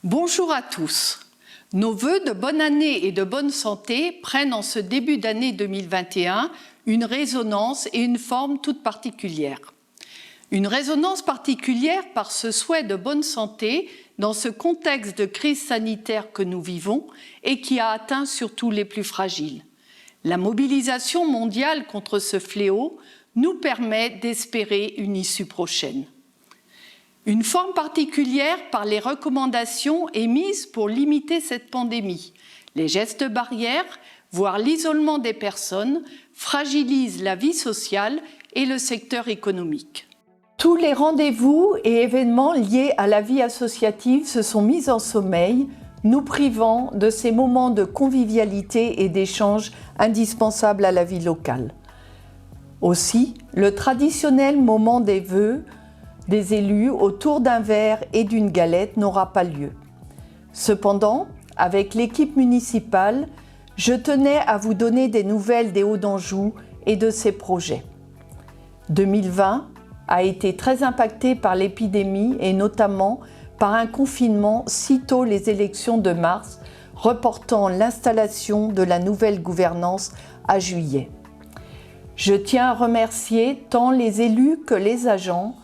Bonjour à tous. Nos vœux de bonne année et de bonne santé prennent en ce début d'année 2021 une résonance et une forme toute particulière. Une résonance particulière par ce souhait de bonne santé dans ce contexte de crise sanitaire que nous vivons et qui a atteint surtout les plus fragiles. La mobilisation mondiale contre ce fléau nous permet d'espérer une issue prochaine. Une forme particulière par les recommandations émises pour limiter cette pandémie. Les gestes barrières, voire l'isolement des personnes, fragilisent la vie sociale et le secteur économique. Tous les rendez-vous et événements liés à la vie associative se sont mis en sommeil, nous privant de ces moments de convivialité et d'échange indispensables à la vie locale. Aussi, le traditionnel moment des vœux des élus autour d'un verre et d'une galette n'aura pas lieu. Cependant, avec l'équipe municipale, je tenais à vous donner des nouvelles des Hauts-d'Anjou et de ses projets. 2020 a été très impacté par l'épidémie et notamment par un confinement sitôt les élections de mars, reportant l'installation de la nouvelle gouvernance à juillet. Je tiens à remercier tant les élus que les agents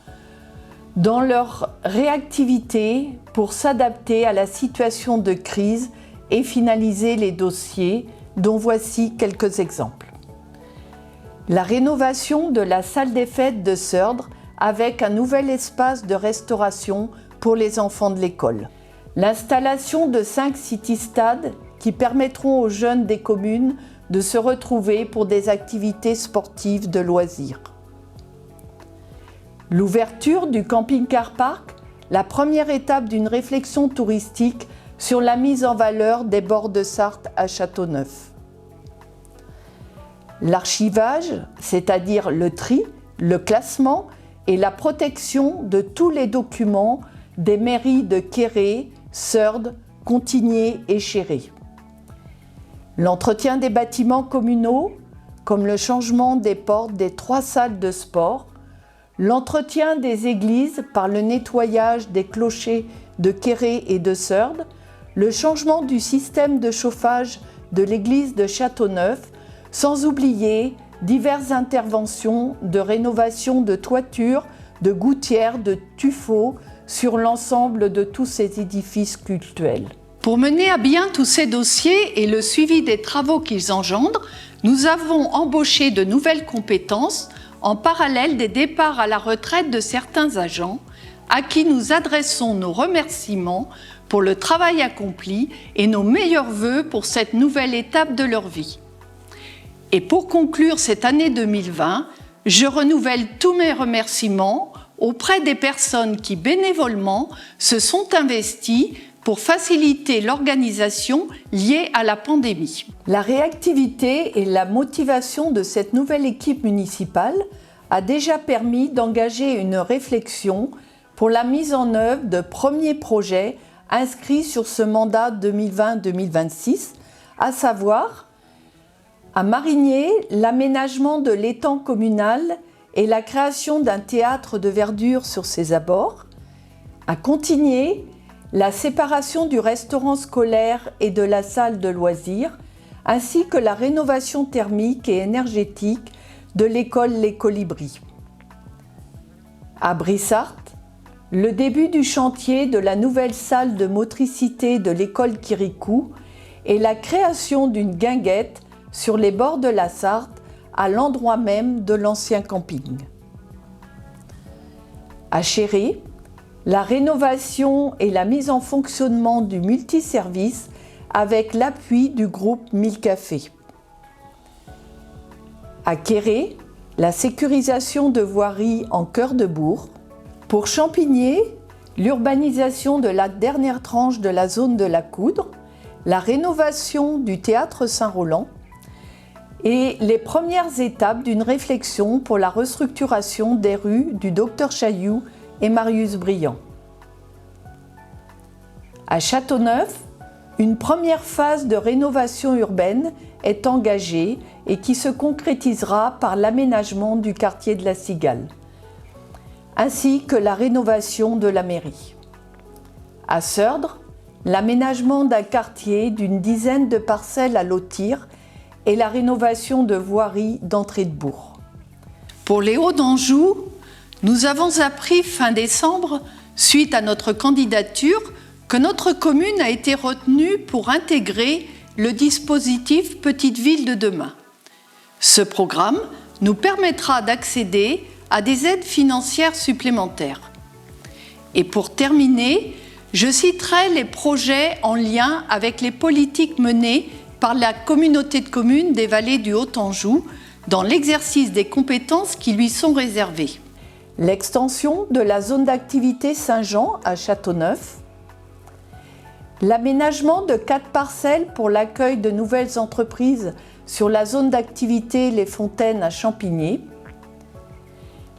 dans leur réactivité pour s'adapter à la situation de crise et finaliser les dossiers, dont voici quelques exemples. La rénovation de la salle des fêtes de Seurdre avec un nouvel espace de restauration pour les enfants de l'école. L'installation de 5 city-stades qui permettront aux jeunes des communes de se retrouver pour des activités sportives de loisirs. L'ouverture du camping-car park, la première étape d'une réflexion touristique sur la mise en valeur des bords de Sarthe à Châteauneuf. L'archivage, c'est-à-dire le tri, le classement et la protection de tous les documents des mairies de Quéré, Seurdre, Contigné et Chéré. L'entretien des bâtiments communaux, comme le changement des portes des 3 salles de sport, l'entretien des églises par le nettoyage des clochers de Quéré et de Seurdre, le changement du système de chauffage de l'église de Châteauneuf, sans oublier diverses interventions de rénovation de toitures, de gouttières, de tuffeaux sur l'ensemble de tous ces édifices cultuels. Pour mener à bien tous ces dossiers et le suivi des travaux qu'ils engendrent, nous avons embauché de nouvelles compétences en parallèle des départs à la retraite de certains agents, à qui nous adressons nos remerciements pour le travail accompli et nos meilleurs vœux pour cette nouvelle étape de leur vie. Et pour conclure cette année 2020, je renouvelle tous mes remerciements auprès des personnes qui bénévolement se sont investies pour faciliter l'organisation liée à la pandémie. La réactivité et la motivation de cette nouvelle équipe municipale a déjà permis d'engager une réflexion pour la mise en œuvre de premiers projets inscrits sur ce mandat 2020-2026, à savoir à Marigné, l'aménagement de l'étang communal et la création d'un théâtre de verdure sur ses abords, à Contigné, la séparation du restaurant scolaire et de la salle de loisirs, ainsi que la rénovation thermique et énergétique de l'école Les Colibris. À Brissart, le début du chantier de la nouvelle salle de motricité de l'école Kirikou et la création d'une guinguette sur les bords de la Sarthe, à l'endroit même de l'ancien camping. À Chéré, la rénovation et la mise en fonctionnement du multiservice avec l'appui du groupe 1000 Cafés. À Quéré, la sécurisation de voiries en cœur de bourg. Pour Champigné, l'urbanisation de la dernière tranche de la zone de la Coudre, la rénovation du théâtre Saint-Roland et les premières étapes d'une réflexion pour la restructuration des rues du Docteur Chailloux et Marius Briand. À Châteauneuf, une première phase de rénovation urbaine est engagée et qui se concrétisera par l'aménagement du quartier de la Cigale, ainsi que la rénovation de la mairie. À Seurdre, l'aménagement d'un quartier d'une dizaine de parcelles à lotir et la rénovation de voiries d'entrée de bourg. Pour les Hauts d'Anjou, nous avons appris fin décembre, suite à notre candidature, que notre commune a été retenue pour intégrer le dispositif Petite Ville de demain. Ce programme nous permettra d'accéder à des aides financières supplémentaires. Et pour terminer, je citerai les projets en lien avec les politiques menées par la communauté de communes des Vallées du Haut-Anjou dans l'exercice des compétences qui lui sont réservées. L'extension de la zone d'activité Saint-Jean à Châteauneuf, l'aménagement de 4 parcelles pour l'accueil de nouvelles entreprises sur la zone d'activité Les Fontaines à Champigny,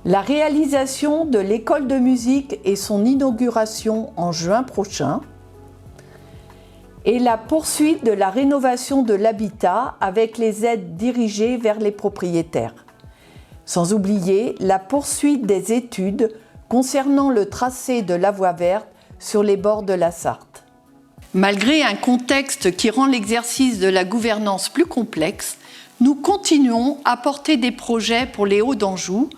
la réalisation de l'école de musique et son inauguration en juin prochain, et la poursuite de la rénovation de l'habitat avec les aides dirigées vers les propriétaires. Sans oublier la poursuite des études concernant le tracé de la voie verte sur les bords de la Sarthe. Malgré un contexte qui rend l'exercice de la gouvernance plus complexe, nous continuons à porter des projets pour les Hauts d'Anjou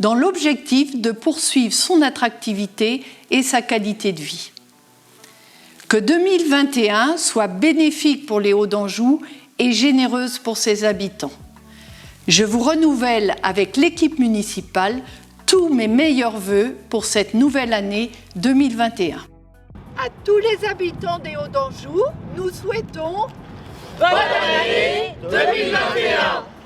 dans l'objectif de poursuivre son attractivité et sa qualité de vie. Que 2021 soit bénéfique pour les Hauts d'Anjou et généreuse pour ses habitants. Je vous renouvelle avec l'équipe municipale tous mes meilleurs vœux pour cette nouvelle année 2021. À tous les habitants des Hauts d'Anjou, nous souhaitons bonne année 2021!